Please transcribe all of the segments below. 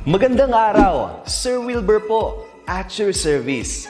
Magandang araw, Sir Wilbur po, at your service.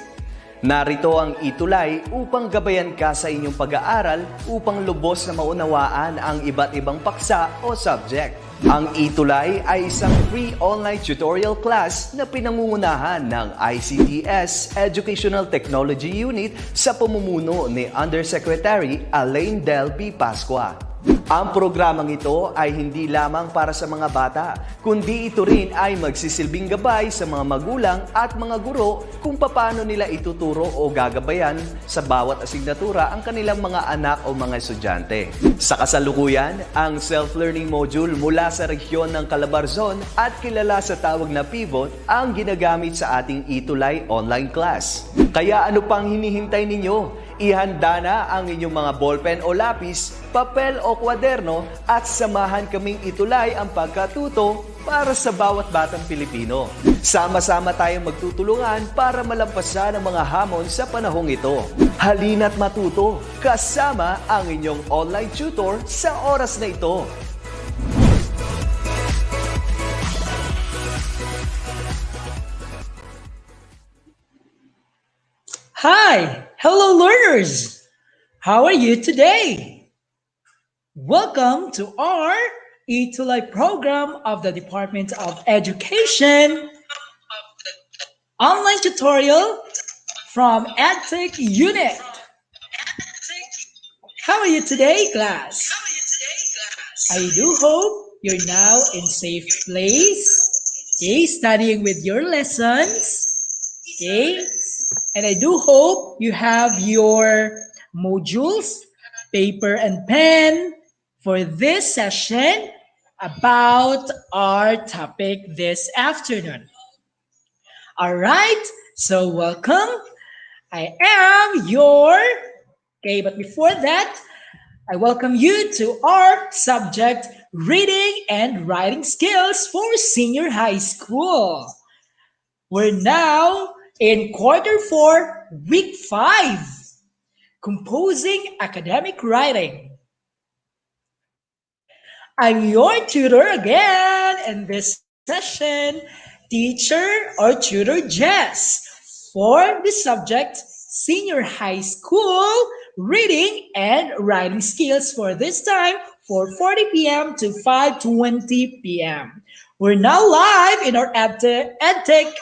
Narito ang ETUlay upang gabayan ka sa inyong pag-aaral upang lubos na maunawaan ang iba't ibang paksa o subject. Ang ETUlay ay isang free online tutorial class na pinangungunahan ng DepEd Educational Technology Unit sa pamumuno ni Undersecretary Elaine Del B. Pascua. Ang programang ito ay hindi lamang para sa mga bata, kundi ito rin ay magsisilbing gabay sa mga magulang at mga guro kung paano nila ituturo o gagabayan sa bawat asignatura ang kanilang mga anak o mga estudyante. Sa kasalukuyan, ang self-learning module mula sa rehiyon ng Calabarzon at kilala sa tawag na pivot ang ginagamit sa ating ETUlay online class. Kaya ano pang hinihintay ninyo? Ihanda na ang inyong mga ballpen o lapis, papel o kwaderno at samahan kaming itulay ang pagkatuto para sa bawat batang Pilipino. Sama-sama tayong magtutulungan para malampasan ang mga hamon sa panahong ito. Halina't matuto kasama ang inyong online tutor sa oras na ito. Hi! Hello learners! How are you today? Welcome to our ETUlay program of the Department of Education online tutorial from Edtech Unit. How are you today, class? I do hope you're now in safe place, okay, studying with your lessons, okay? And I do hope you have your modules, paper and pen for this session about our topic this afternoon. All right, so welcome. I am but before that, I welcome you to our subject, reading and writing skills for senior high school. We're now in quarter 4, week 5, composing academic writing. I'm your tutor again in this session, teacher or tutor Jess, for the subject senior high school reading and writing skills for this time, 4:40 p.m. to 5:20 p.m. We're now live in our Edtech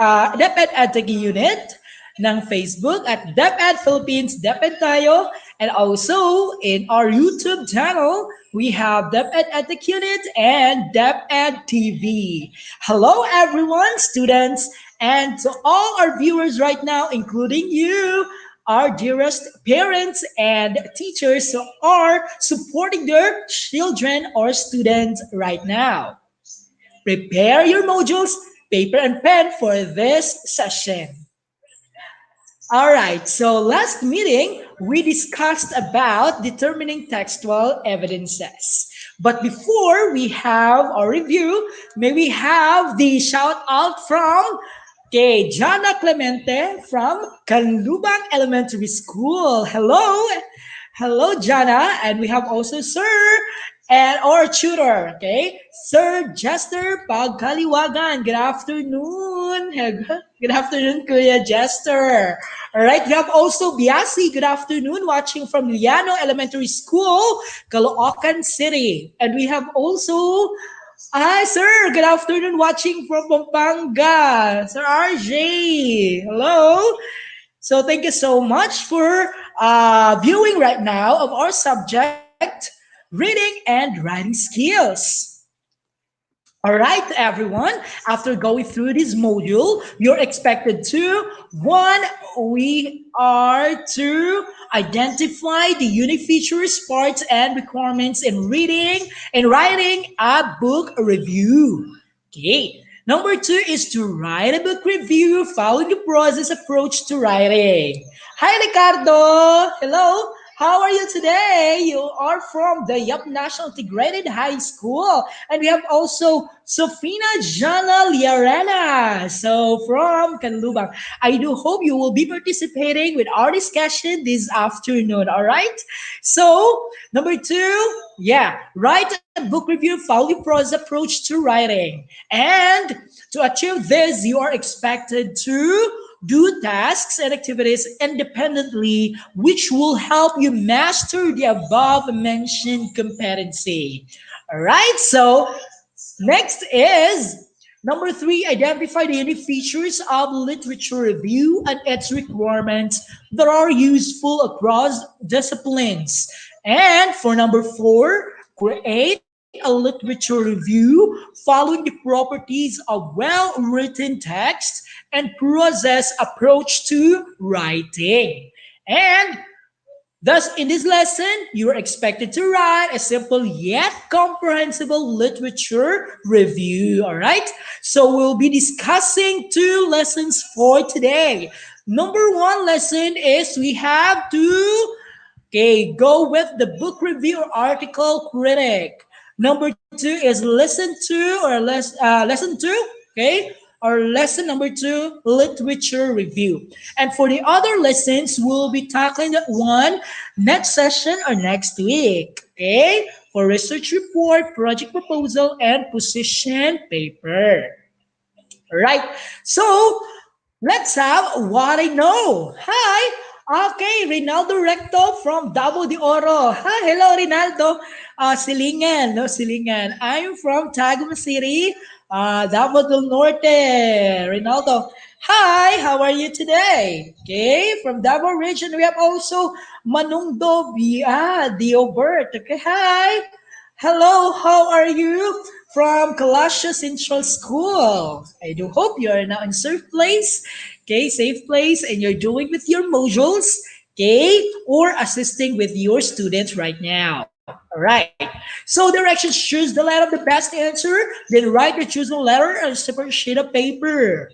DepEd Educational Unit ng Facebook at DepEd Philippines, DepEd tayo, and also in our YouTube channel, we have DepEd Educational Unit and DepEd TV. Hello everyone, students, and to all our viewers right now, including you, our dearest parents and teachers who are supporting their children or students right now. Prepare your modules, paper and pen for this session. All right, so last meeting, we discussed about determining textual evidences. But before we have our review, may we have the shout out from Jana Clemente from Canlubang Elementary School. Hello, Jana, and we have also Sir and our tutor, Sir Jester Pagkaliwagan. Good afternoon. Good afternoon, Kuya Jester. All right, we have also Biasi. Good afternoon, watching from Liano Elementary School, Caloocan City. And we have also, sir, good afternoon, watching from Pampanga, Sir RJ. Hello. So thank you so much for viewing right now of our subject, reading and writing skills. All right, everyone, after going through this module, you're expected to, 1, we are to identify the unique features, parts, and requirements in reading and writing a book review. Okay. Number 2 is to write a book review following the process approach to writing. Hi, Ricardo. Hello. How are you today? You are from the Yup National Integrated High School. And we have also Sofina Jana Liarena. So from Canlubang. I do hope you will be participating with our discussion this afternoon. All right. So number two, yeah, write a book review following pros approach to writing. And to achieve this, you are expected to do tasks and activities independently, which will help you master the above mentioned competency. All right, so next is number three, identify the unique features of literature review and its requirements that are useful across disciplines. And for number four, create a literature review following the properties of well-written text and process approach to writing. And thus, in this lesson, you are expected to write a simple yet comprehensible literature review. All right. So we'll be discussing two lessons for today. Number one lesson is we have to go with the book review or article critic. Number two is lesson two. Okay, or lesson number two, literature review. And for the other lessons, we'll be tackling that one next session or next week. Okay, for research report, project proposal, and position paper. All right. So let's have what I know. Hi. Okay, Rinaldo Recto from Davao de Oro. Hi, hello, Rinaldo. Silingan, no, Silingan. I'm from Tagum City, Davao del Norte. Rinaldo. Hi, how are you today? Okay, from Davao region, we have also Manungdo Diobert. Okay, hi. Hello, how are you? From Kalasha Central School. I do hope you are now in safe place, safe place, and you're doing with your modules, or assisting with your students right now. All right. So directions: choose the letter of the best answer, then write the chosen letter on a separate sheet of paper.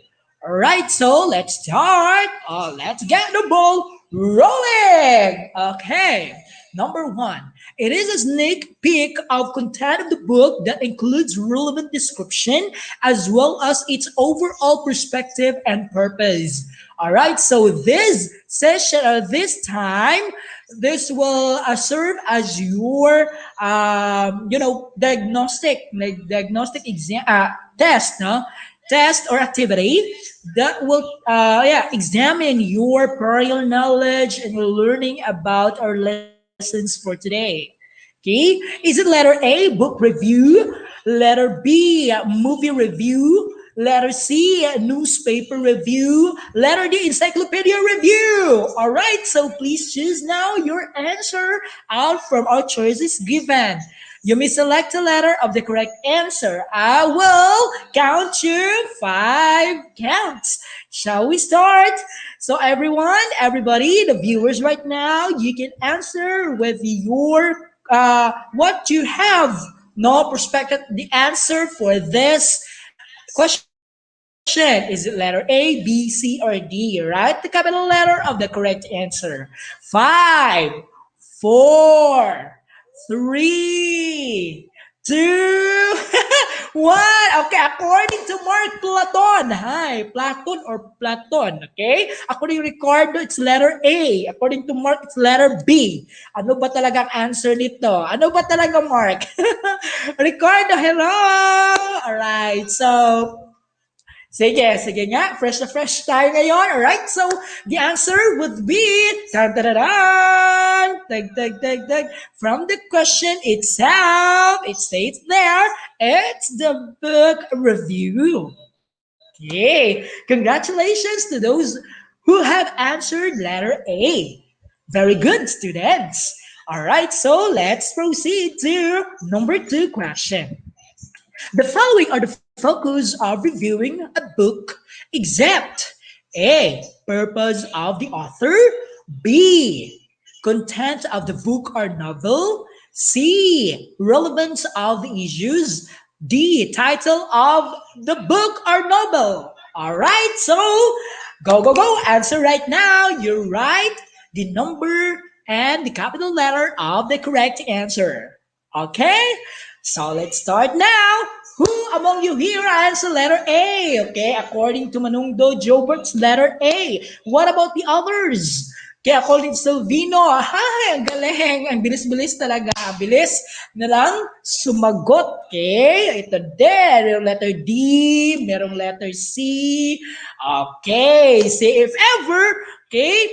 All right. So let's start. Let's get the ball rolling. Okay. Number one, it is a sneak peek of content of the book that includes relevant description as well as its overall perspective and purpose. All right, so this session or this time, this will serve as your, diagnostic exam test, no? Test or activity that will examine your prior knowledge and your learning about our lessons for today. Okay, is it letter A, book review, letter B, movie review, letter C, newspaper review, letter D, encyclopedia review? All right, so please choose now your answer out from our choices given. You may select a letter of the correct answer. I will count you 5 counts. Shall we start? So everyone, everybody, the viewers right now, you can answer with your what you have no perspective the answer for this question. Is it letter A, B, C, or D? Write the capital letter of the correct answer. 5, 4, 3, 2, 1. Okay, according to Mark Platon. Hi, Platon or Platon. Okay? According to Ricardo, it's letter A. According to Mark, it's letter B. Ano ba talagang answer nito? Ano ba talaga, Mark? Ricardo, hello! Alright, so sige nga. Fresh na fresh tayo ngayon. Alright, so the answer would be from the question itself. It states there, it's the book review. Okay, congratulations to those who have answered letter A. Very good, students. Alright, so let's proceed to number 2 question. The following are the focus of reviewing a book except A. Purpose of the author, B. Content of the book or novel, C. Relevance of the issues, D. Title of the book or novel. All right, so go. Answer right now. You're right. The number and the capital letter of the correct answer. Okay? So let's start now. Who among you here answer letter A? Okay, according to Manungdo Jobert's letter A. What about the others? Okay, according to Silvino, ay, ang galing. Ang bilis-bilis talaga. Bilis na lang sumagot. Okay, ito din. Merong letter D, merong letter C. Okay, see if ever. Okay,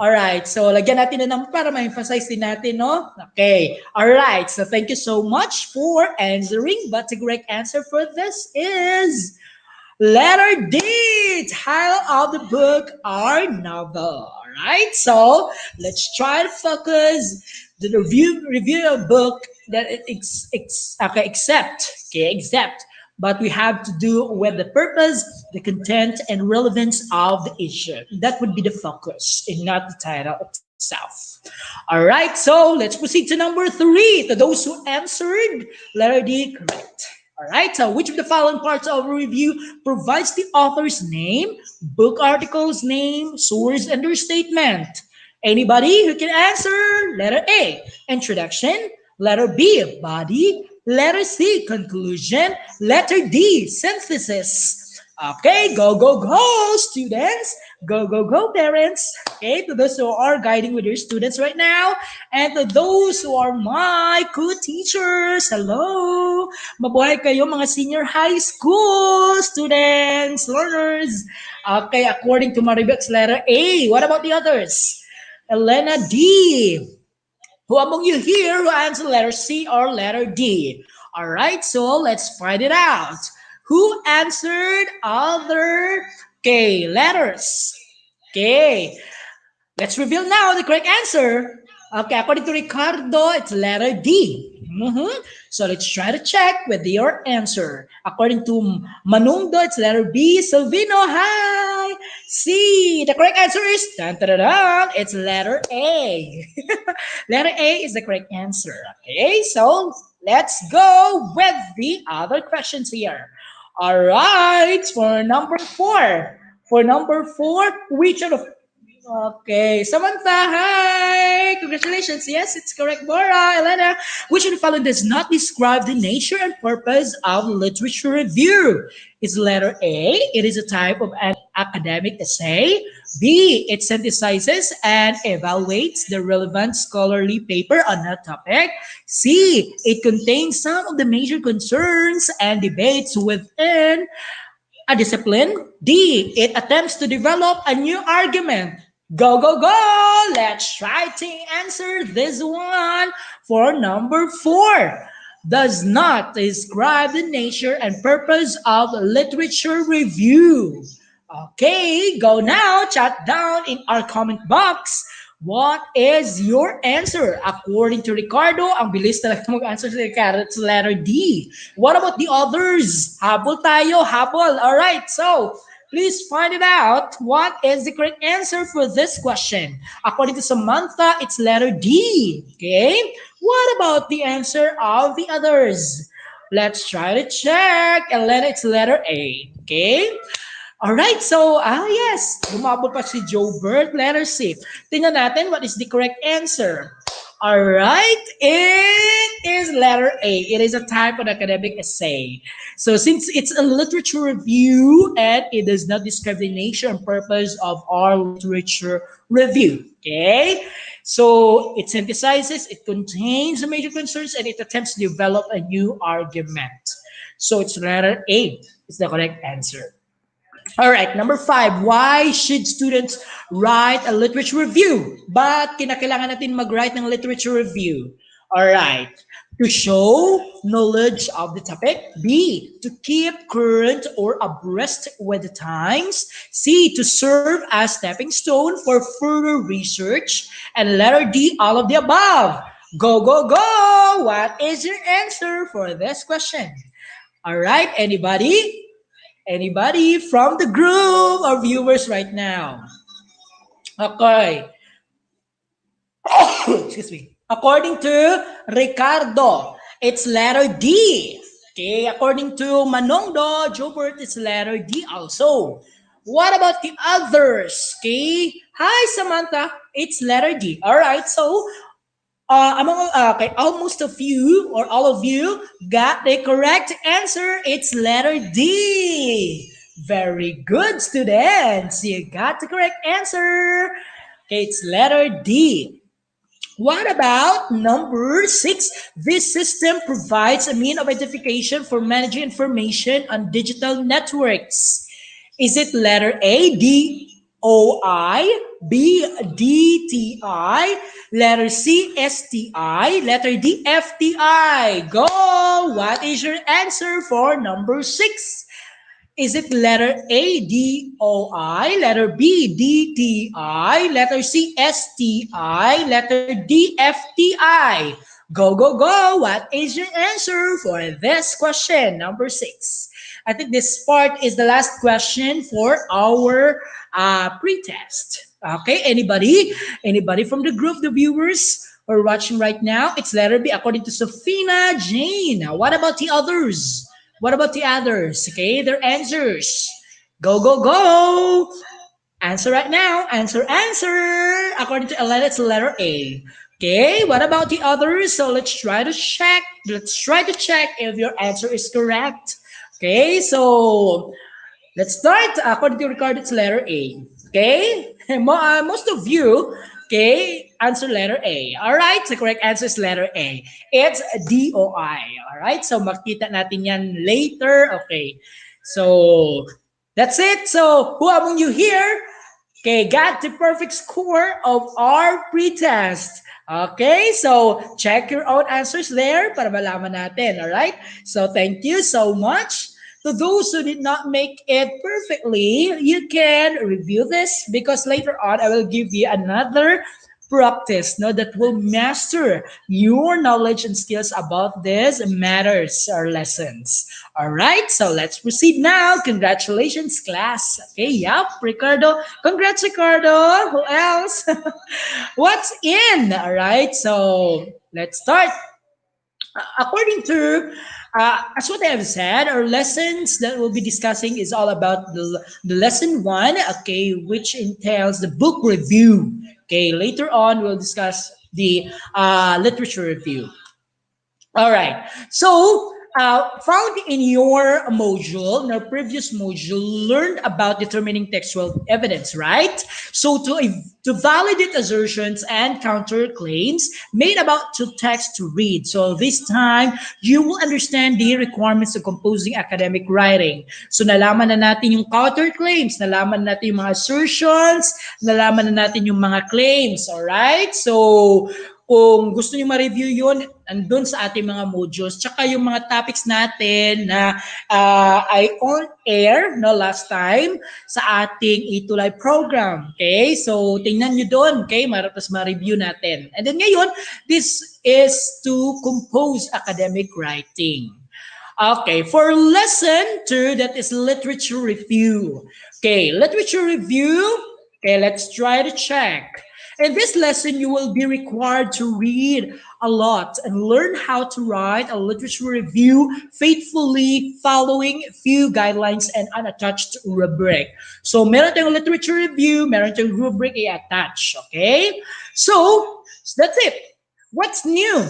alright, so lagyan natin na ng para ma-emphasize din natin, no? Okay, alright, so thank you so much for answering, but the correct answer for this is letter D, title of the book or novel. Alright, so let's try to focus the review of book that it accept, but we have to do with the purpose, the content, and relevance of the issue. That would be the focus and not the title itself. All right, so let's proceed to number 3. To those who answered letter D correct. All right, so which of the following parts of a review provides the author's name, book article's name, source, and their statement? Anybody who can answer? Letter A, introduction. Letter B, body. Letter C, conclusion. Letter D, synthesis. Okay, go, go, go, students. Go, go, go, parents. Okay, to those who are guiding with your students right now, and to those who are my co-teachers, hello. Mabuhay kayo mga senior high school students, learners. Okay, according to Maribek's letter A. What about the others? Elena D. Who among you here who answered letter C or letter D? All right, so let's find it out. Who answered other letters? Okay, let's reveal now the correct answer. Okay, according to Ricardo, it's letter D. So let's try to check with your answer. According to Manungdo, it's letter B. Silvino, hi. C. The correct answer is it's letter A. Letter A is the correct answer. Okay, so let's go with the other questions here. All right, for number 4. For number 4, which of the okay, Samantha, hi! Congratulations. Yes, it's correct, Bora. Elena, which of the following does not describe the nature and purpose of literature review? Is letter A, it is a type of an academic essay. B, it synthesizes and evaluates the relevant scholarly paper on that topic. C, it contains some of the major concerns and debates within a discipline. D, it attempts to develop a new argument. Go, go, go! Let's try to answer this one for number 4. Does not describe the nature and purpose of literature review. Okay, go now, chat down in our comment box. What is your answer? According to Ricardo, ang bilis talaga mag-answer si Ricardo, it's letter D. What about the others? Habol tayo, habol. All right, so please find it out. What is the correct answer for this question? According to Samantha, it's letter D. Okay, what about the answer of the others? Let's try to check. Elena, it's letter A. Okay. Alright, so, yes, bumabot pa si Jobert, letter C. Tingnan natin what is the correct answer. Alright, it is letter A. It is a type of academic essay. So since it's a literature review and it does not describe the nature and purpose of our literature review, okay? So it synthesizes, it contains the major concerns, and it attempts to develop a new argument. So it's letter A is the correct answer. All right, number 5, why should students write a literature review? But kinakailangan natin mag-write ng literature review? All right, to show knowledge of the topic. B, to keep current or abreast with the times. C, to serve as stepping stone for further research. And letter D, all of the above. Go, go, go! What is your answer for this question? All right, anybody? Anybody from the group or viewers right now? Okay. Excuse me. According to Ricardo, it's letter D. Okay, according to Manongdo, Jobert, it's letter D also. What about the others? Okay. Hi, Samantha. It's letter D. All right. So okay, almost of you or all of you got the correct answer. It's letter D. Very good, students. You got the correct answer. Okay, it's letter D. What about number 6? This system provides a mean of identification for managing information on digital networks. Is it letter A, DOI, B, DTI, letter C, STI, letter D, FTI? Go! What is your answer for number 6? Is it letter A, DOI, letter B, DTI, letter C, STI, letter D, FTI? Go, go, go. What is your answer for this question, number 6? I think this part is the last question for our pre-test. Okay, anybody? Anybody from the group, the viewers who are watching right now? It's letter B according to Sofina Jane. What about the others? What about the others? Okay, their answers. Go, go, go. Answer right now. Answer, answer. According to Elena, it's letter A. Okay, what about the others? So let's try to check. Let's try to check if your answer is correct. Okay, so let's start. According to Ricardo, it's letter A. Okay, most of you, okay, answer letter A. All right, the correct answer is letter A. It's DOI. All right, so makita natin yan later. Okay, so that's it. So who among you here, okay, got the perfect score of our pretest? Okay, so check your own answers there para malaman natin. All right, so thank you so much. To those who did not make it perfectly, you can review this because later on I will give you another practice that will master your knowledge and skills about these matters or lessons. All right, so let's proceed now. Congratulations, class. Okay, yep, Ricardo. Congrats, Ricardo. Who else? What's in? All right, so let's start. According to as what I have said, our lessons that we'll be discussing is all about the lesson 1, okay, which entails the book review. Okay, later on we'll discuss the literature review. All right. So, found in your module, in our previous module, learned about determining textual evidence, right? So, to validate assertions and counterclaims made about to text to read. So, this time, you will understand the requirements of composing academic writing. So, nalaman na natin yung counterclaims, nalaman na natin yung mga assertions, nalaman na natin yung mga claims, all right? So, kung gusto niyo ma-review yun, andun sa ating mga modules. Tsaka yung mga topics natin na ay on air last time sa ating ETUlay program. Okay? So, tingnan nyo doon. Okay? Tapos ma-review natin. And then ngayon, this is to compose academic writing. Okay, for lesson 2, that is literature review. Okay, literature review. Okay, let's try to check. In this lesson, you will be required to read a lot and learn how to write a literature review faithfully following few guidelines and unattached rubric. So, meron tayong literature review, meron tayong rubric i-attach, okay? So, that's it. What's new?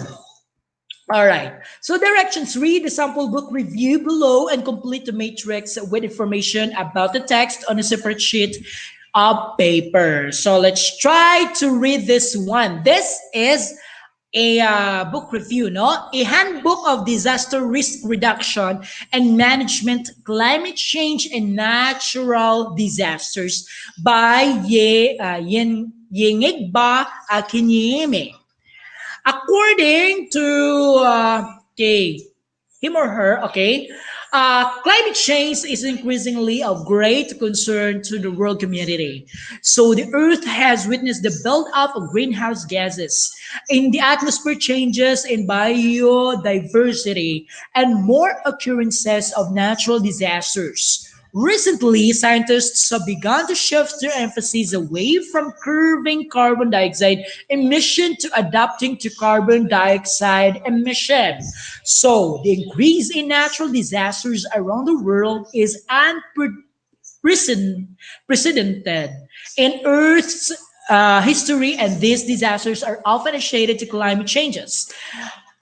All right. So directions: read the sample book review below and complete the matrix with information about the text on a separate sheet of paper. So let's try to read this one. This is a book review, no? A handbook of disaster risk reduction and management, climate change and natural disasters by Yengigba Akinyeme. According to him or her, climate change is increasingly of great concern to the world community. So the Earth has witnessed the buildup of greenhouse gases in the atmosphere, changes in biodiversity, and more occurrences of natural disasters. Recently, scientists have begun to shift their emphasis away from curbing carbon dioxide emission to adapting to carbon dioxide emission. So, the increase in natural disasters around the world is unprecedented in Earth's history, and these disasters are often associated to climate changes.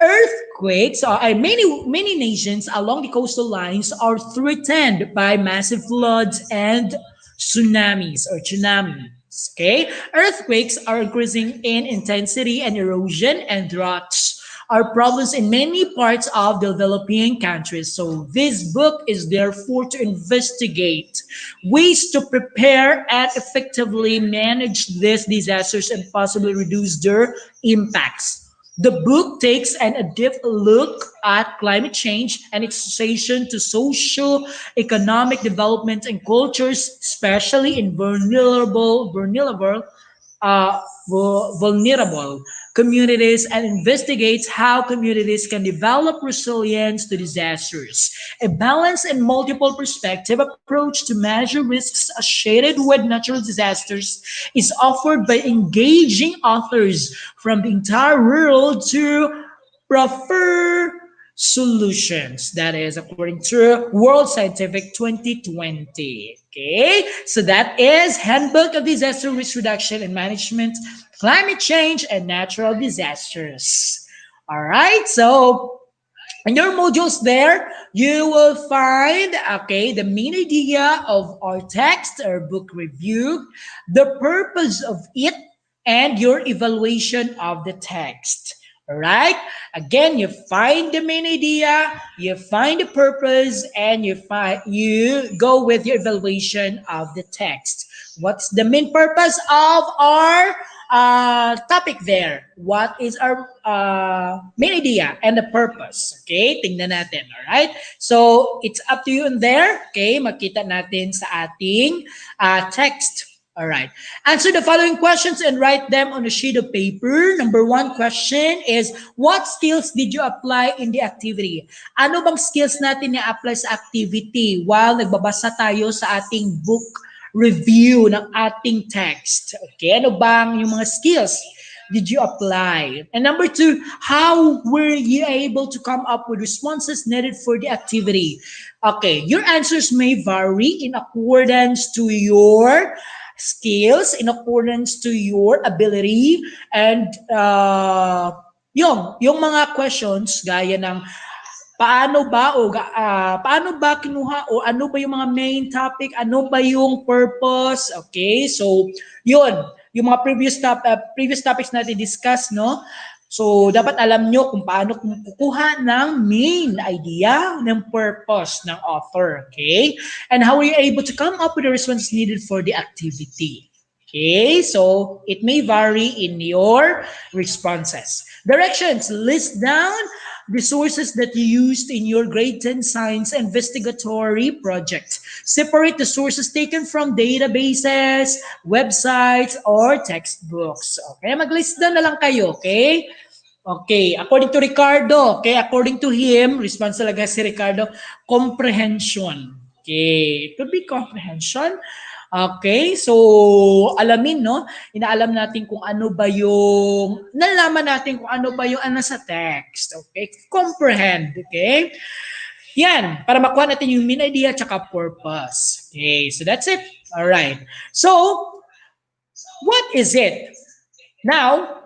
Earthquakes many nations along the coastal lines are threatened by massive floods and tsunamis. Okay, earthquakes are increasing in intensity, and erosion and droughts are problems in many parts of developing countries. So this book is therefore to investigate ways to prepare and effectively manage these disasters and possibly reduce their impacts. The book takes an in-depth look at climate change and its association to social, economic development and cultures, especially in vulnerable communities, and investigates how communities can develop resilience to disasters. A balanced and multiple perspective approach to manage risks associated with natural disasters is offered by engaging authors from the entire world to prefer solutions. That is according to World Scientific 2020. Okay, so that is Handbook of Disaster Risk Reduction and Management, Climate Change, and Natural Disasters. All right, so in your modules there, you will find, okay, the main idea of our text or book review, the purpose of it, and your evaluation of the text. All right. Again, you find the main idea, you find the purpose, and you go with your evaluation of the text. What's the main purpose of our topic there? What is our main idea and the purpose? Okay, tingnan natin. All right. So it's up to you in there. Okay, makita natin sa ating text. All right. Answer the following questions and write them on a sheet of paper. Number 1 question is, what skills did you apply in the activity? Ano bang skills natin na-apply sa activity while nagbabasa tayo sa ating book review ng ating text? Okay, ano bang yung mga skills did you apply? And number 2, how were you able to come up with responses needed for the activity? Okay, your answers may vary in accordance to your skills, in accordance to your ability, and yung mga questions gaya ng paano ba kinuha, o ano ba yung mga main topic, ano ba yung purpose. Okay, so yun yung mga previous topics natin discuss, no? So, dapat alam nyo kung paano kukuha ng main idea, ng purpose ng author, okay? And how are you able to come up with the response needed for the activity? Okay, so it may vary in your responses. Directions, list down the sources that you used in your grade 10 science investigatory project. Separate the sources taken from databases, websites, or textbooks. Okay, mag-list down na lang kayo, okay? Okay, according to Ricardo, okay, according to him, response talaga si Ricardo, comprehension. Okay, it could be comprehension. Okay, so alamin, no? Inaalam natin kung ano ba yung, nalaman natin kung ano ba yung sa text. Okay, comprehend, okay? Yan, para makuha natin yung main idea at saka purpose. Okay, so that's it. All right. So, what is it? Now,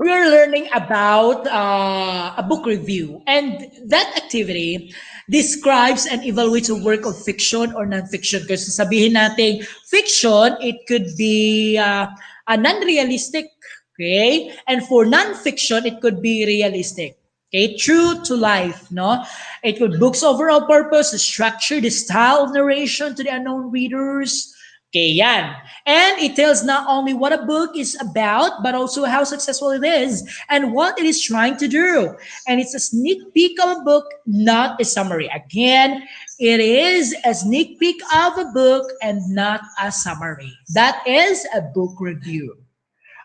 we're learning about a book review, and that activity describes and evaluates a work of fiction or non-fiction. Kasi sabihin natin, fiction, it could be a non-realistic, okay? And for non-fiction, it could be realistic. Okay, true to life, no? It could book's overall purpose, the structure, the style of narration to the unknown readers. Okay, yan. And it tells not only what a book is about, but also how successful it is and what it is trying to do. And it's a sneak peek of a book, not a summary. Again, it is a sneak peek of a book and not a summary. That is a book review.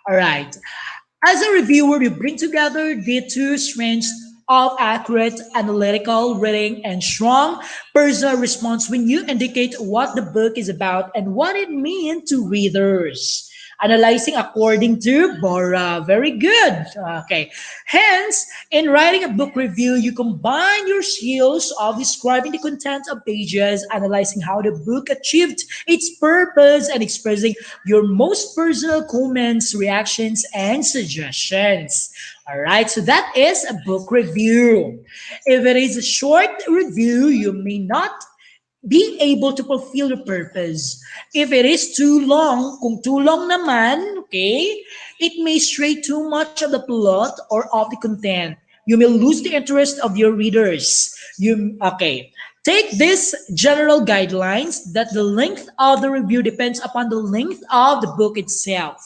All right. As a reviewer, you bring together the two strengths of accurate analytical reading and strong personal response when you indicate what the book is about and what it means to readers. Analyzing according to Bora. Very good. Okay. Hence, in writing a book review, you combine your skills of describing the content of pages, analyzing how the book achieved its purpose, and expressing your most personal comments, reactions, and suggestions. All right, so that is a book review. If it is a short review, you may not be able to fulfill the purpose. If it is too long, kung too long naman, okay, it may stray too much of the plot or of the content. You may lose the interest of your readers. Okay. Take these general guidelines that the length of the review depends upon the length of the book itself.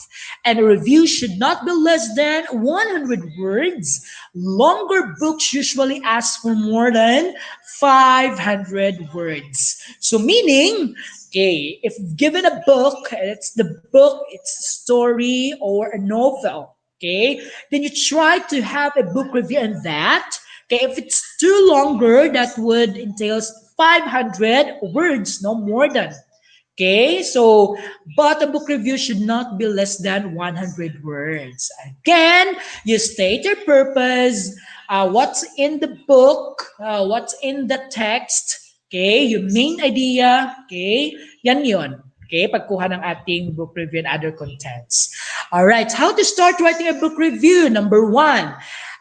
And a review should not be less than 100 words. Longer books usually ask for more than 500 words. So meaning, okay, if given a book, it's a story or a novel, okay, then you try to have a book review on that. Okay, if it's too longer, that would entails 500 words, no more than. Okay, so, but a book review should not be less than 100 words. Again, you state your purpose, what's in the book, what's in the text, okay, your main idea, okay, yan yun. Okay, pagkuha ng ating book review and other contents. All right, how to start writing a book review? Number one,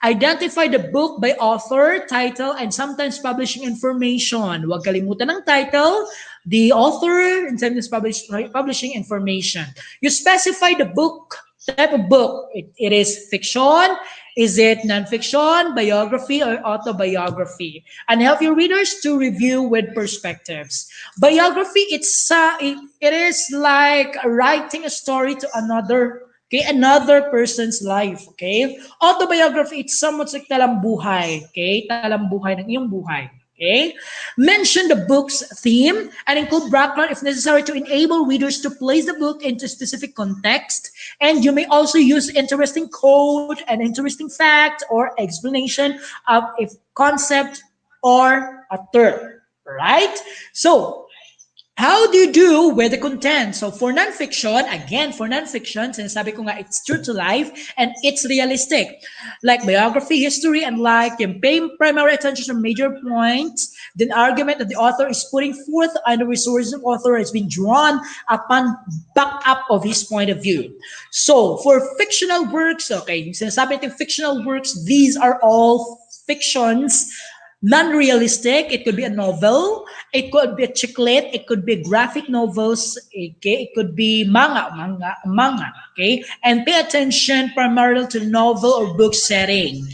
identify the book by author, title, and sometimes publishing information. Huwag kalimutan ng title, the author, and sometimes publishing information. You specify the book, type of book. It is fiction, is it nonfiction, biography, or autobiography? And help your readers to review with perspectives. Biography, it is like writing a story to another, okay, another person's life, okay? Autobiography, it's somewhat like talambuhay, okay? Talambuhay ng iyong buhay, okay? Mention the book's theme and include background if necessary to enable readers to place the book into specific context. And you may also use interesting quote, an interesting fact, or explanation of a concept or a term, right? So, how do you do with the content? So for nonfiction, again, for nonfiction, sinasabi ko nga, it's true to life and it's realistic. Like biography, history, and like yung pay primary attention to major points, then argument that the author is putting forth and the resources of author has been drawn upon back up of his point of view. So for fictional works, okay, yung sinasabi natin fictional works, these are all fictions, non-realistic. It could be a novel, it could be a chicklet, it could be graphic novels, okay, it could be manga, okay? And pay attention primarily to novel or book setting,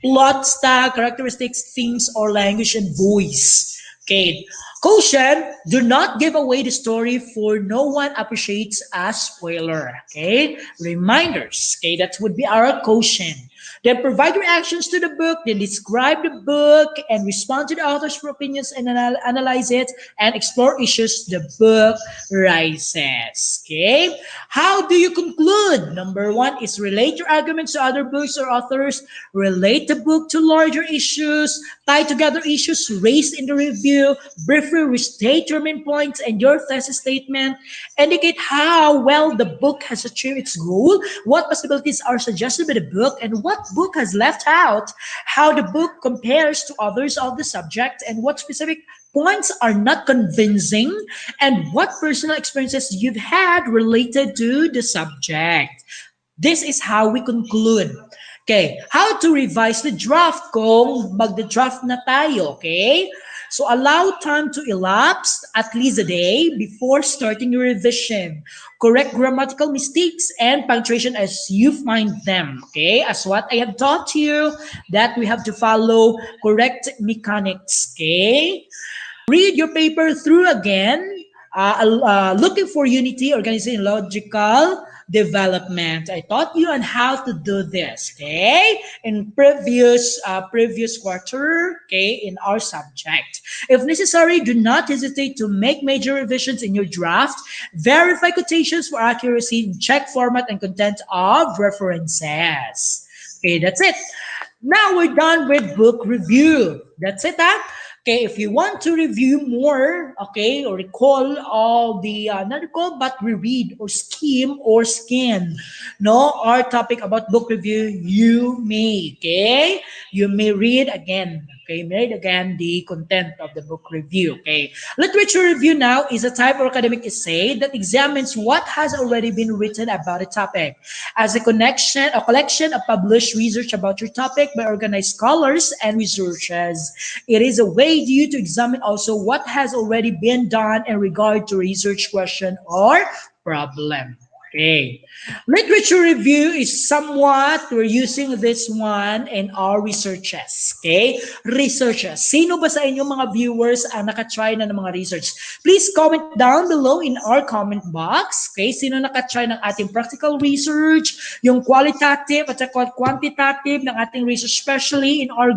plot style, characteristics, themes, or language and voice. Okay. Caution, do not give away the story for no one appreciates a spoiler. Okay. Reminders. Okay. That would be our caution. Then provide reactions to the book, then describe the book and respond to the author's opinions and analyze it and explore issues the book raises. Okay? How do you conclude? Number one is relate your arguments to other books or authors, relate the book to larger issues, tie together issues raised in the review, briefly restate your main points and your thesis statement, indicate how well the book has achieved its goal, what possibilities are suggested by the book, and what book has left out, how the book compares to others of the subject, and what specific points are not convincing, and what personal experiences you've had related to the subject. This is how we conclude. Okay, how to revise the draft kung magda-draft na tayo, okay? So allow time to elapse at least a day before starting your revision. Correct grammatical mistakes and punctuation as you find them, okay? As what I have taught you, that we have to follow correct mechanics, okay? Read your paper through again, looking for unity, organization, logical development. I taught you on how to do this, okay? In previous quarter, okay, in our subject. If necessary, do not hesitate to make major revisions in your draft. Verify quotations for accuracy, check format and content of references. Okay, that's it. Now we're done with book review. That's it, huh? Okay, if you want to review more, okay, or recall all the, not recall, but reread or skim or scan, no, our topic about book review, you may, okay? You may read again, okay? Read again the content of the book review, okay? Literature review now is a type of academic essay that examines what has already been written about a topic as a collection of published research about your topic by organized scholars and researchers. It is a way for you to examine also what has already been done in regard to research question or problem. Okay. Literature review is somewhat, we're using this one in our researches. Okay? Researches. Sino ba sa inyo mga viewers ang nakatry na ng mga research? Please comment down below in our comment box. Okay? Sino nakatry ng ating practical research, yung qualitative at saka quantitative ng ating research, especially in our,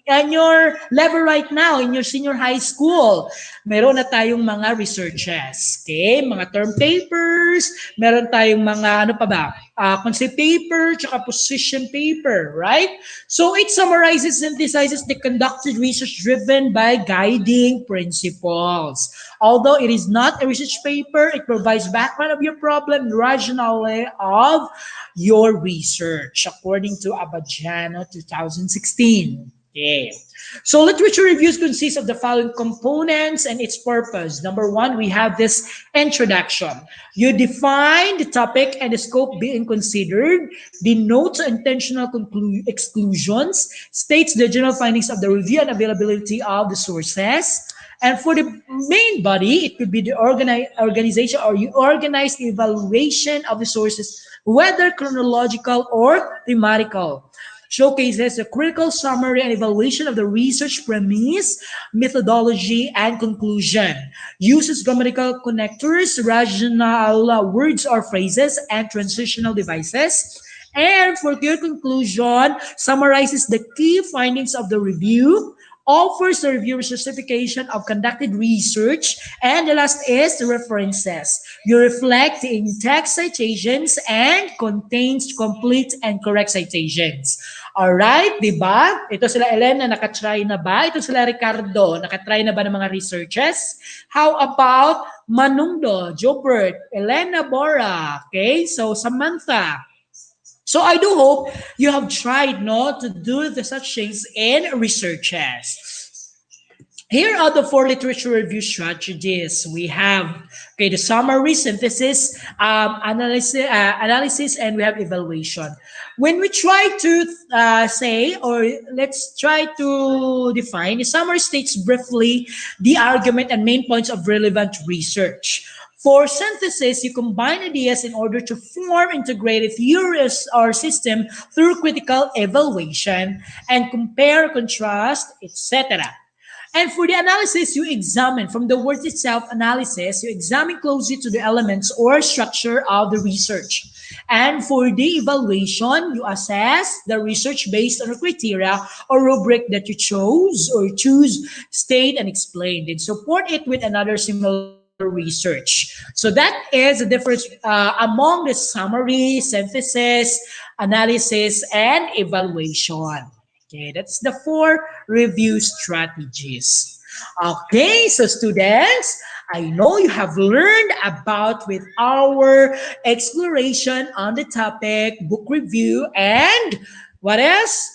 in your level right now, in your senior high school, meron na tayong mga researches. Okay? Mga term papers, meron tayong mga, ano pa ba? Concept paper, tsaka position paper, right? So it summarizes and synthesizes the conducted research driven by guiding principles. Although it is not a research paper, it provides background of your problem, rationale of your research, according to Abadiano 2016. Okay. So literature reviews consist of the following components and its purpose. Number one, we have this introduction. You define the topic and the scope being considered, denotes intentional exclusions, states the general findings of the review and availability of the sources. And for the main body, it could be the organization or you organize the evaluation of the sources, whether chronological or thematical. Showcases a critical summary and evaluation of the research premise, methodology, and conclusion. Uses grammatical connectors, rational words or phrases, and transitional devices. And for clear conclusion, summarizes the key findings of the review, offers the reviewer's justification of conducted research, and the last is the references. You reflect in text citations and contains complete and correct citations. Alright, di ba? Ito sila Elena, nakatry na ba? Ito sila Ricardo, nakatry na ba ng mga researches? How about Manungdo, Jobert, Elena Bora, okay? So Samantha. So I do hope you have tried to do the such things in researches. Here are the 4 literature review strategies. We have the summary, synthesis, analysis, and we have evaluation. When we try to say, or let's try to define, the summary states briefly the argument and main points of relevant research. For synthesis, you combine ideas in order to form integrated theories or system through critical evaluation and compare, contrast, etc. And for the analysis, you examine from the word itself, analysis, you examine closely to the elements or structure of the research. And for the evaluation, you assess the research based on a criteria or rubric that you choose, state, and explain. Then support it with another similar research. So that is the difference among the summary, synthesis, analysis, and evaluation. Okay, that's the 4 review strategies. Okay, so students, I know you have learned about with our exploration on the topic, book review, and what else?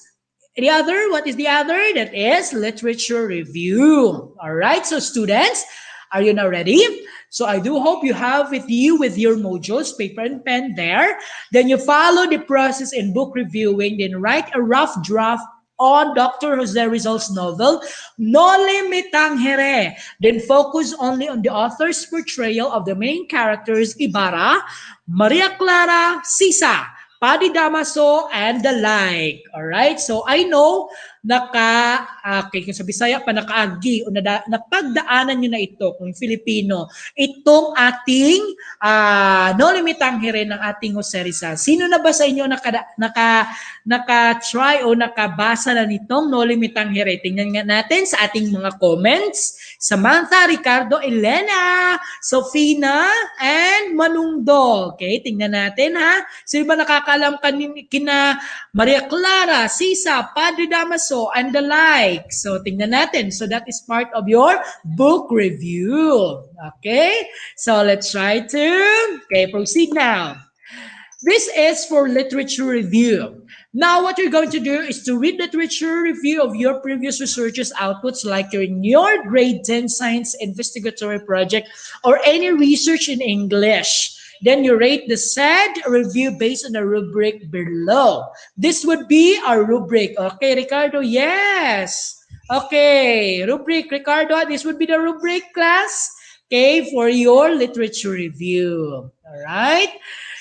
What is the other? That is literature review. All right, so students, are you now ready? So I do hope you have with you with your modules, paper and pen there. Then you follow the process in book reviewing, then write a rough draft on Dr. Jose Rizal's novel, Noli Me Tangere. Then focus only on the author's portrayal of the main characters, Ibarra, Maria Clara, Sisa, Paddy Damaso, and the like. Alright, so I know kung sa Bisaya pa nakaagi o napagdaanan nyo na ito kung Filipino, itong ating Noli Me Tangere ng ating Jose Rizal. Sino na ba sa inyo naka-try o nakabasa na nitong Noli Me Tangere? Tingnan nga natin sa ating mga comments. Samantha, Ricardo, Elena, Sofina, and Manungdo. Okay, tingnan natin ha. Sino ba nakakaalam kina Maria Clara, Sisa, Padre Damaso, So, and the like. So, tingnan natin. So, that is part of your book review. Okay? So, let's try to, proceed now. This is for literature review. Now, what you're going to do is to read literature review of your previous research's outputs, like in your grade 10 science investigatory project or any research in English. Then you rate the said review based on the rubric below. This would be our rubric. Okay, Ricardo, yes. Okay, rubric, Ricardo, this would be the rubric, class. Okay, for your literature review. All right?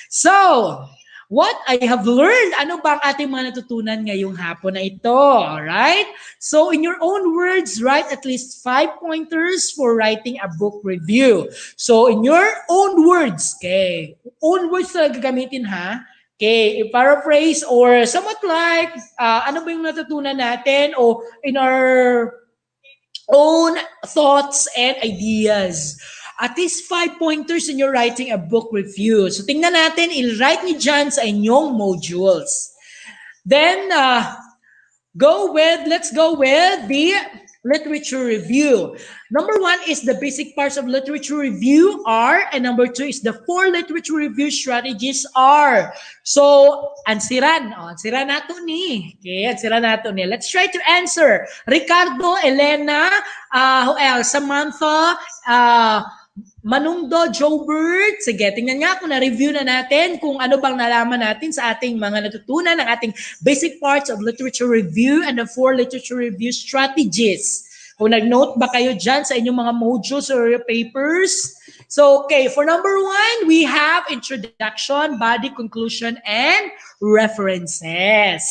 So, what I have learned, ano ba ang ating mga natutunan ngayong hapon na ito? Alright? So, in your own words, write at least 5 pointers for writing a book review. So, in your own words, okay? Own words talaga gagamitin, ha? Okay, paraphrase or somewhat like, ano ba yung natutunan natin o in our own thoughts and ideas. At least 5 pointers in your writing a book review. So tingnan natin, i-write niyo dyan sa inyong modules. Then, let's go with the literature review. Number 1 is the basic parts of literature review are, and number 2 is the 4 literature review strategies are. So, ansiran nato ni. Okay, ansiran nato ni. Let's try to answer. Ricardo, Elena, who else? Samantha, Manungdo, Jobert. Sige, tingnan nga kung na-review na natin kung ano bang nalaman natin sa ating mga natutunan ng ating basic parts of literature review and the 4 literature review strategies. Kung nag-note ba kayo dyan sa inyong mga modules or your papers? So, okay, for number 1, we have introduction, body, conclusion, and references.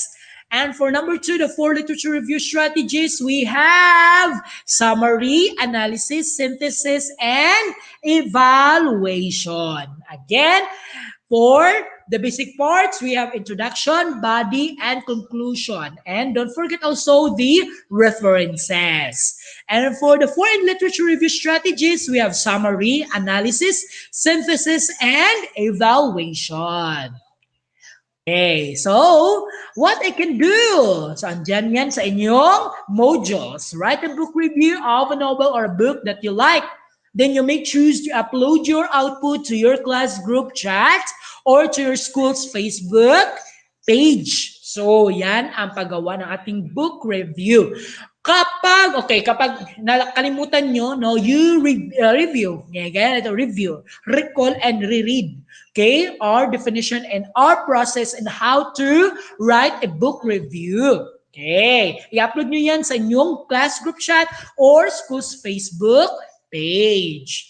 And for number 2, the 4 literature review strategies, we have summary, analysis, synthesis, and evaluation. Again, for the basic parts, we have introduction, body, and conclusion. And don't forget also the references. And for the 4 literature review strategies, we have summary, analysis, synthesis, and evaluation. Okay, so what I can do? So, andyan yan sa inyong modules. Write a book review of a novel or a book that you like. Then you may choose to upload your output to your class group chat or to your school's Facebook page. So, yan ang paggawa ng ating book review. Kapag nakalimutan nyo, no, you review. Ganyan, ito, review. Recall and reread. Okay, our definition and our process and how to write a book review. Okay, i-upload nyo yan sa inyong class group chat or school's Facebook page.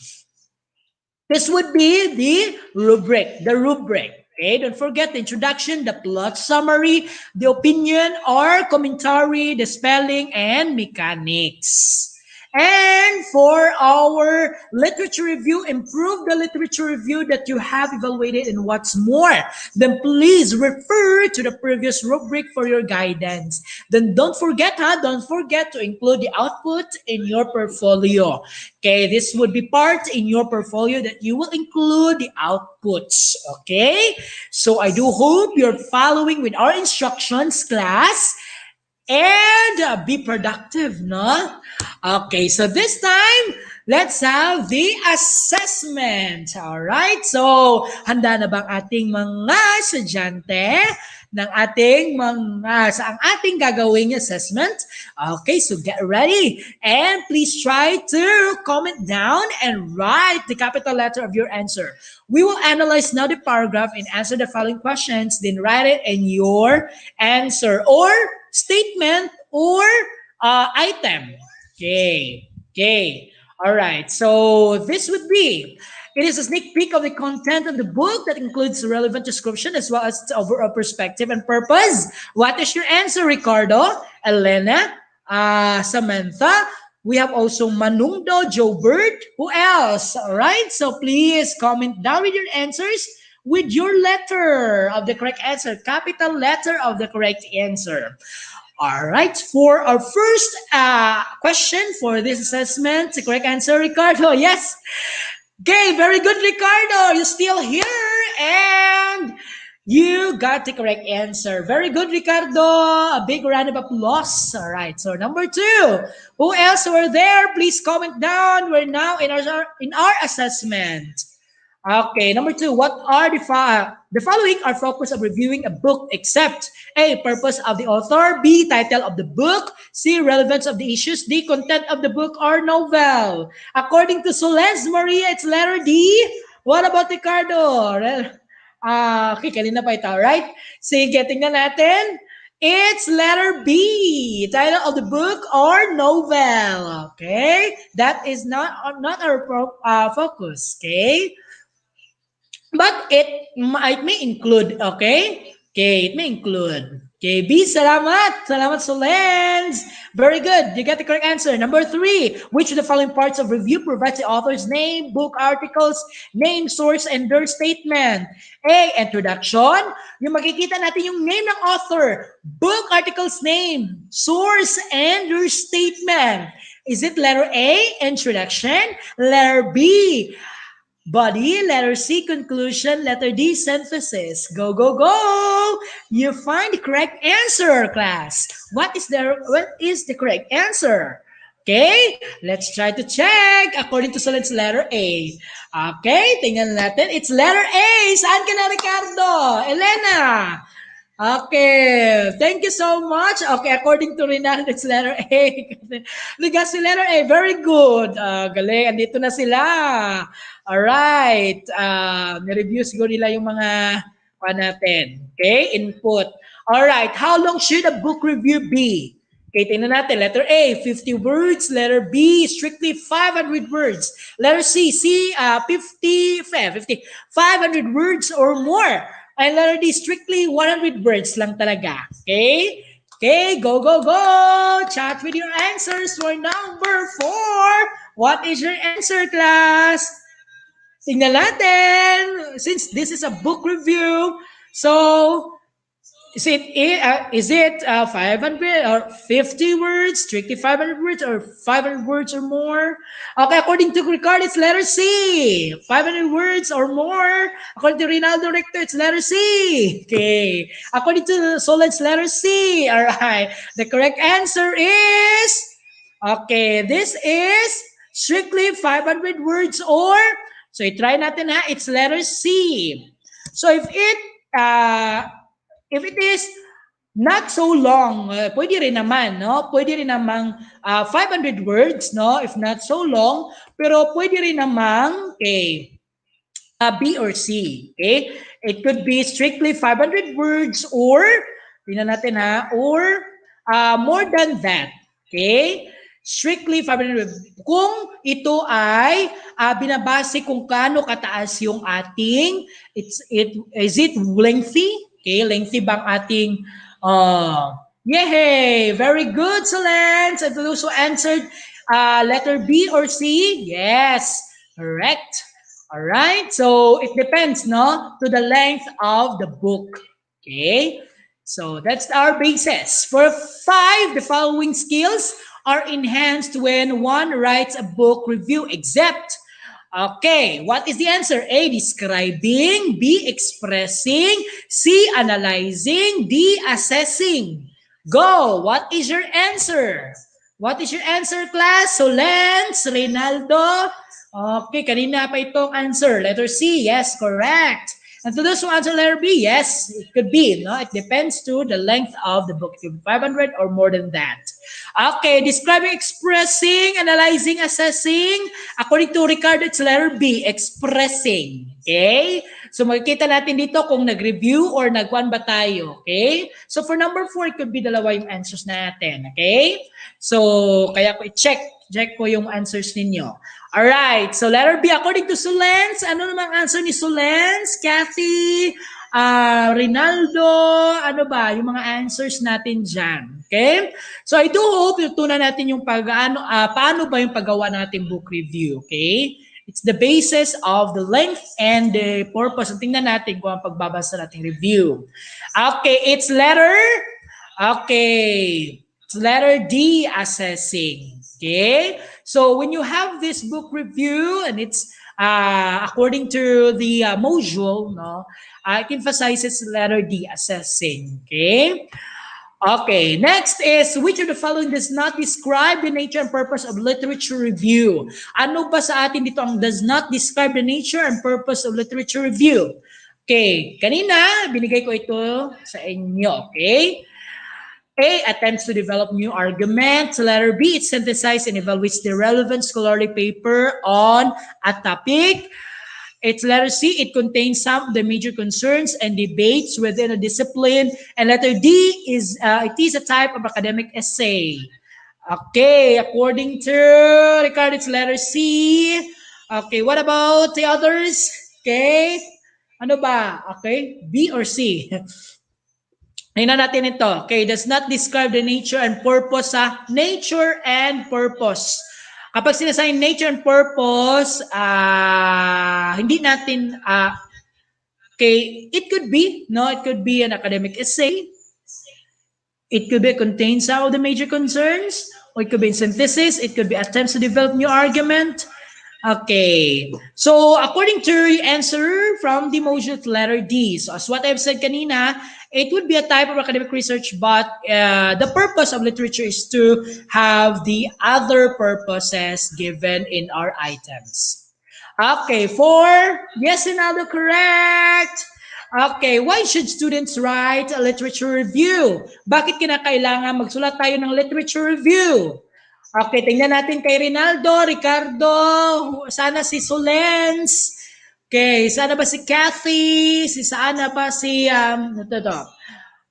This would be the rubric. Okay, don't forget the introduction, the plot summary, the opinion or commentary, the spelling, and mechanics. And for our literature review, improve the literature review that you have evaluated and what's more, then please refer to the previous rubric for your guidance. Then don't forget to include the output in your portfolio. Okay, this would be part in your portfolio that you will include the outputs. Okay, so I do hope you're following with our instructions, class. And be productive, no? Okay, so this time, let's have the assessment. Alright, so handa na bang ating mga estudyante ng ating sa ang ating gagawing assessment? Okay, so get ready. And please try to comment down and write the capital letter of your answer. We will analyze now the paragraph and answer the following questions, then write it in your answer or statement or item. Okay. All right. So this would be, it is a sneak peek of the content of the book that includes relevant description as well as overall perspective and purpose. What is your answer, Ricardo, Elena, Samantha? We have also Manungdo, Jobert. Who else? All right. So please comment down with your answers with your letter of the correct answer, capital letter of the correct answer. All right, for our first question for this assessment, the correct answer, Ricardo, yes. Okay, very good, Ricardo. You're still here. And You got the correct answer. Very good, Ricardo. A big round of applause. All right. So number 2. Who else were there? Please comment down. We're now in our assessment. Okay, number 2, what are the following are focus of reviewing a book except A, purpose of the author, B, title of the book, C, relevance of the issues, D, content of the book or novel. According to Solenz Maria, it's letter D. What about Ricardo? Okay, kanina pa ito, right? Sige, tingnan natin. It's letter B, title of the book or novel. Okay, that is not our focus. Okay. But it may include, okay? Okay, it may include. Okay, B, salamat. Salamat, Solens. Very good. You get the correct answer. Number 3, which of the following parts of review provides the author's name, book, articles, name, source, and their statement? A, introduction. Yung makikita natin yung name ng author, book, articles, name, source, and their statement. Is it letter A, introduction? Letter B, body, letter C, conclusion, letter D, synthesis. Go, go, go! You find the correct answer, class. What is the correct answer? Okay, let's try to check. According to Solid's letter A. Okay, tingnan natin. It's letter A. Saan ka na, Ricardo? Elena? Okay, thank you so much. Okay, according to Rinaldo, it's letter A. Ligas si letter A, very good. Galing, andito na sila. Alright, nireview siguro nila yung mga natin. Okay, input. Alright, how long should a book review be? Okay, tingnan natin. Letter A, 50 words. Letter B, strictly 500 words. Letter C, 500 words or more. And letter D, strictly 100 words lang talaga. Okay? Okay, go, go, go! Chat with your answers for number 4. What is your answer, class? Tingnan natin. Since this is a book review, so is it 500 or 50 words, strictly 500 words, or 500 words or more? Okay, according to Ricardo, it's letter C, 500 words or more. According to Rinaldo Rector, it's letter C. Okay, according to Solens, letter C. All right, the correct answer is, okay, this is strictly 500 words or, so i-try natin ha, it's letter C. So if it is not so long, pwede rin naman, no? Pwede rin namang 500 words, no? If not so long, pero pwede rin namang, okay, B or C, okay? It could be strictly 500 words or, tingnan natin ha, or more than that, okay? Strictly 500 words. Kung ito ay binabase kung kaano kataas yung ating, is it lengthy? Okay, lengthy bang ating, yay! Very good, Solens! And those who answered letter B or C, yes, correct. All right, so it depends, no, to the length of the book. Okay, so that's our basis. For 5, the following skills are enhanced when one writes a book review, except, okay, what is the answer? A, describing, B, expressing, C, analyzing, D, assessing. Go! What is your answer? What is your answer, class? Solens, Reynaldo? Okay, kanina pa itong answer. Letter C, yes, correct. And to those who answer letter B, yes, it could be. No, it depends to the length of the book. It could be 500 or more than that. Okay, describing, expressing, analyzing, assessing. According to Ricardo, it's letter B, expressing. Okay? So makikita natin dito kung nag-review or nag-one ba tayo. Okay? So for number 4, it could be dalawa yung answers natin. Okay? So kaya ko i-check ko yung answers ninyo. Alright, so letter B, according to Solens, ano namang answer ni Solens? Kathy, Rinaldo, ano ba, yung mga answers natin dyan. Okay? So I do hope tutunan natin yung paano ba yung paggawa natin book review. Okay? It's the basis of the length and the purpose. Tingnan natin kung ang pagbabasa nating review. Okay, it's letter D, assessing. Okay? So when you have this book review and it's according to the module, no, it emphasizes letter D, assessing. Okay. Okay, next is which of the following does not describe the nature and purpose of literature review? Ano ba sa atin dito ang does not describe the nature and purpose of literature review? Okay, kanina binigay ko ito sa inyo, okay? A, attempts to develop new arguments. Letter B, it synthesizes and evaluates the relevant scholarly paper on a topic. It's letter C, it contains some of the major concerns and debates within a discipline. And letter D is it is a type of academic essay. Okay, according to Ricardo, it's letter C. Okay, what about the others? Okay, ano ba? Okay, B or C? Tingnan natin ito. Okay, does not describe the nature and purpose sa nature and purpose. Kapag sinasabi nature and purpose, hindi natin, okay, it could be, no, it could be an academic essay. It could be contain some of the major concerns, or it could be in synthesis, it could be attempts to develop new argument. Okay, so according to your answer from the module letter D, so as what I've said kanina, it would be a type of academic research, but the purpose of literature is to have the other purposes given in our items. Okay, yes, Rinaldo, correct. Okay, why should students write a literature review? Bakit kinakailangan magsulat tayo ng literature review? Okay, tingnan natin kay Rinaldo, Ricardo, sana si Solens. Okay, sana ba si Kathy? Sana ba si,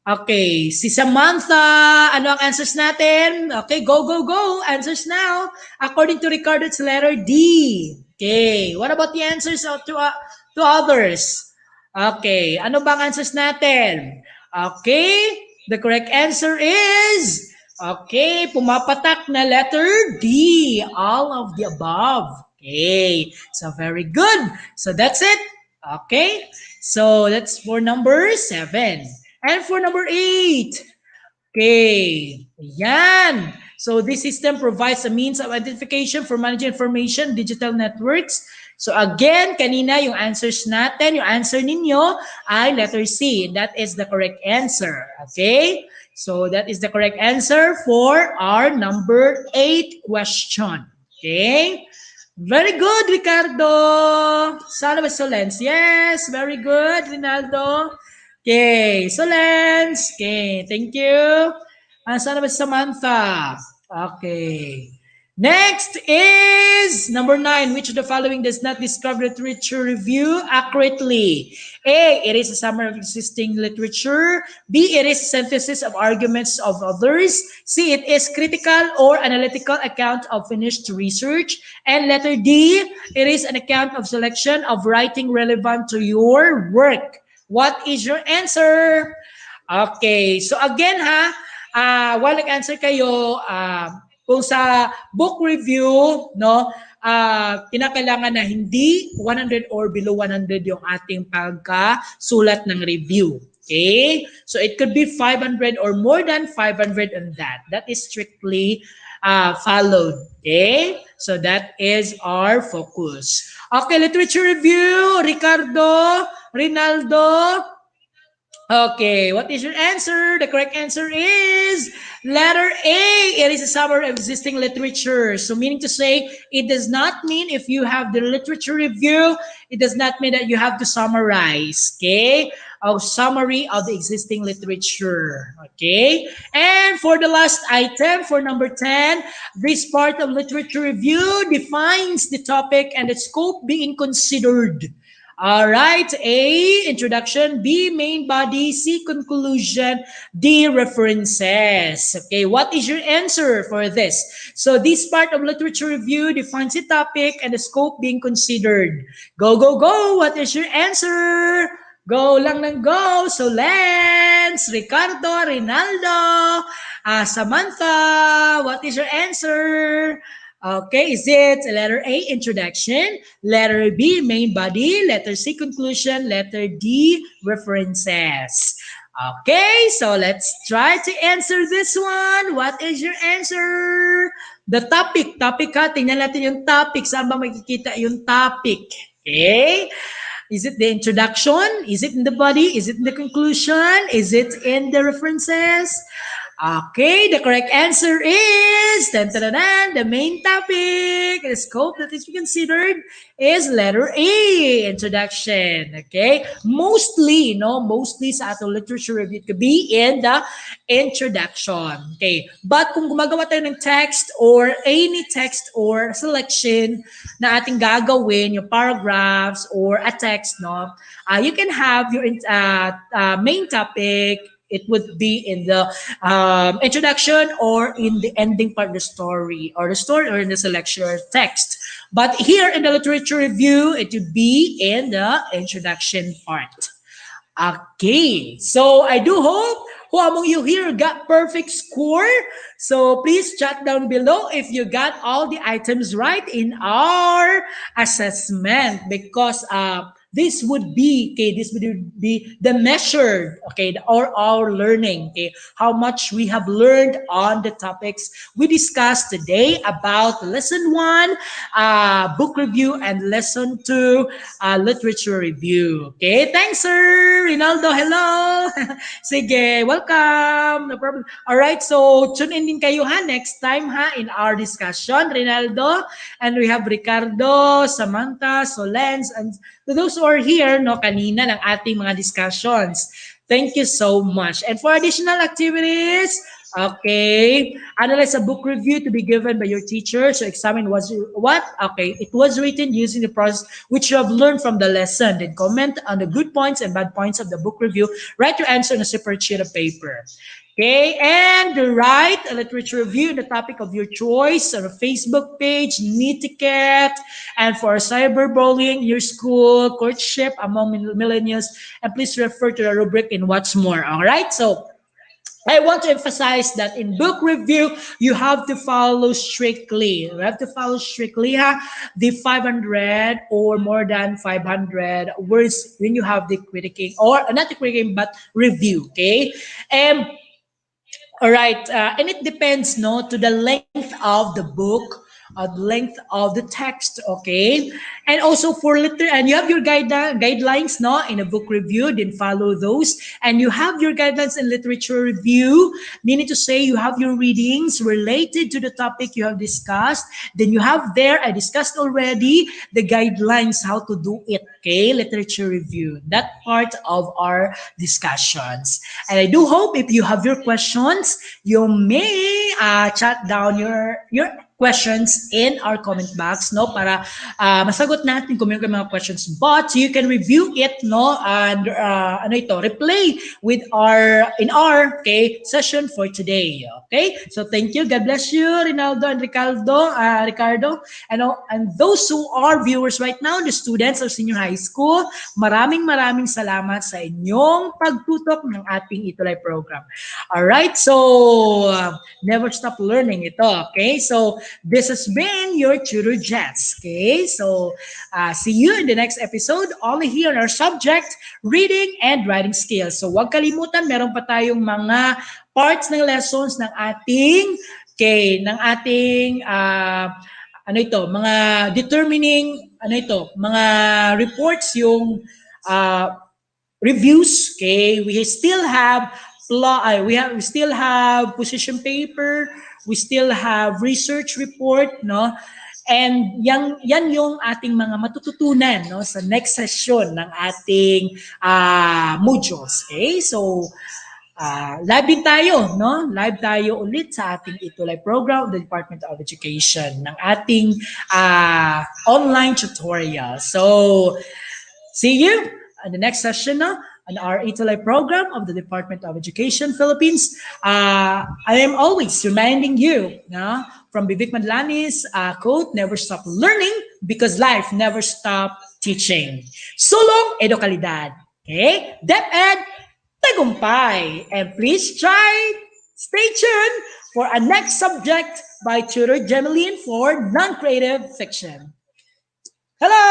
Okay, si Samantha, ano ang answers natin? Okay, go, go, go. Answers now. According to Ricardo, it's letter D. Okay, what about the answers to others? Okay, ano bang answers natin? Okay, the correct answer is... Okay, pumapatak na letter D, all of the above. Okay, so very good. So that's it. Okay, so that's for number 7. And for number 8, okay, yan. So this system provides a means of identification for managing information, digital networks. So again, kanina yung answers natin, yung answer ninyo ay letter C. That is the correct answer. Okay? So that is the correct answer for our number 8 question. Okay? Very good, Ricardo. Sana ba Solens? Yes, very good, Rinaldo. Okay, Solens. Okay, thank you. Sana ba Samantha? Okay. Next is number 9. Which of the following does not describe literature review accurately? A, it is a summary of existing literature. B, it is a synthesis of arguments of others. C, it is critical or analytical account of finished research. And letter D, it is an account of selection of writing relevant to your work. What is your answer? Okay, so again while nag-answer kayo, kung sa book review, no, kinakailangan na hindi 100 or below 100 yung ating pagkasulat ng review. Okay? So it could be 500 or more than 500 on that. That is strictly followed. Okay? So that is our focus. Okay, literature review, Ricardo, Rinaldo. Okay, what is your answer? The correct answer is letter A. It is a summary of existing literature. So meaning to say, it does not mean if you have the literature review, it does not mean that you have to summarize. Okay? A summary of the existing literature. Okay? And for the last item, for number 10, this part of literature review defines the topic and the scope being considered. All right, A, introduction, B, main body, C, conclusion, D, references. Okay, what is your answer for this? So this part of literature review defines the topic and the scope being considered. Go, go, go. What is your answer? Go lang ng go. So Lance, Ricardo, Rinaldo, Samantha, what is your answer? Okay, is it letter A, introduction, letter B, main body, letter C, conclusion, letter D, references? Okay, so let's try to answer this one. What is your answer? The topic ha, tingnan natin yung topic. Saan ba makikita yung topic? Okay, is it the introduction? Is it in the body? Is it in the conclusion? Is it in the references? Okay, the correct answer is the main topic, the scope that is considered is letter A, introduction. Okay, mostly sa atong literature review, it could be in the introduction. Okay, but kung gumagawa tayo ng text or any text or selection na ating gagawin, yung paragraphs or a text, you can have your main topic. It would be in the introduction or in the ending part of the story or in the selection or text. But here in the literature review, it would be in the introduction part. Okay, so I do hope who among you here got perfect score. So please chat down below if you got all the items right in our assessment, because this would be the measure, or our learning, how much we have learned on the topics we discussed today about lesson 1, book review, and lesson 2, literature review. Okay, thanks sir Rinaldo, hello. Sige, welcome, no problem. All right, so tune in din kayo next time in our discussion, Rinaldo, and we have Ricardo, Samantha, Solens, and to those who are here kanina ng ating mga discussions. Thank you so much. And for additional activities, analyze a book review to be given by your teacher. So examine it was written using the process which you have learned from the lesson. Then comment on the good points and bad points of the book review. Write your answer on a separate sheet of paper. Okay, and write a literature review on the topic of your choice on a Facebook page, Netiquette, and for cyberbullying, your school, courtship among millennials, and please refer to the rubric in what's more. All right, so I want to emphasize that in book review, you have to follow strictly. You have to follow strictly the 500 or more than 500 words when you have the critiquing, or not the critiquing, but review. Okay, and all right, and it depends to the length of the book, the length of the text, okay? And also and you have your guidelines in a book review, then follow those. And you have your guidelines in literature review, meaning to say you have your readings related to the topic you have discussed. Then you have there, I discussed already, the guidelines how to do it, okay? Literature review, that part of our discussions. And I do hope if you have your questions, you may chat down your questions in our comment box, para masagot natin kung meron mga questions. But you can review it, and replay with in our session for today. Okay? So thank you. God bless you, Rinaldo and Ricardo, and those who are viewers right now, the students of senior high school, maraming salamat sa inyong pagtutok ng ating ETUlay program. All right? So never stop learning ito. Okay? So this has been your Tutor Jess. Okay, so see you in the next episode, only here on our subject, reading and writing skills. So huwag kalimutan, meron pa tayong mga parts ng lessons ng ating mga determining, mga reports, yung reviews. Okay, we still have position paper, we still have research report, and yan yung ating mga matututunan sa next session ng ating modules. Okay, so live din tayo, live tayo ulit sa ating ETUlay program of the Department of Education ng ating online tutorial. So see you in the next session on our ETUlay program of the Department of Education Philippines. I am always reminding you from Bibik Madlani's quote, never stop learning because life never stop teaching. Sulong Edo Kalidad. Okay? DepEd Tagumpay. And please stay tuned for our next subject by Tutor Gemeline for non-creative fiction. Hello!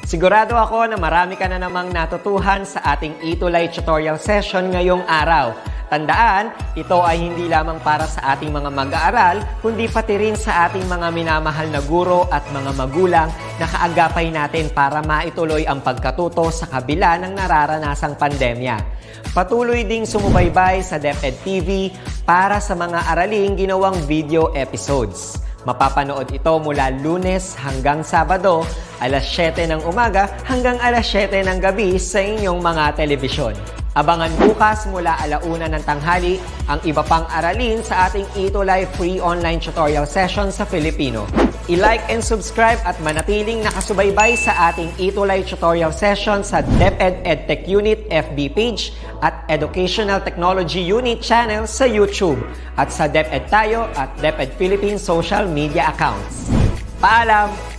Sigurado ako na marami ka na namang natutuhan sa ating ETUlay tutorial session ngayong araw. Tandaan, ito ay hindi lamang para sa ating mga mag-aaral, kundi pati rin sa ating mga minamahal na guro at mga magulang na kaagapay natin para maituloy ang pagkatuto sa kabila ng nararanasang pandemya. Patuloy ding sumubaybay sa DepEd TV para sa mga araling ginawang video episodes. Mapapanood ito mula Lunes hanggang Sabado, alas 7 ng umaga hanggang alas 7 ng gabi sa inyong mga telebisyon. Abangan bukas mula 1:00 ng tanghali ang iba pang aralin sa ating ETUlay free online tutorial session sa Filipino. I-like and subscribe at manatiling nakasubaybay sa ating ETUlay tutorial session sa DepEd Edtech Unit FB page at Educational Technology Unit channel sa YouTube at sa DepEd Tayo at DepEd Philippines social media accounts. Paalam!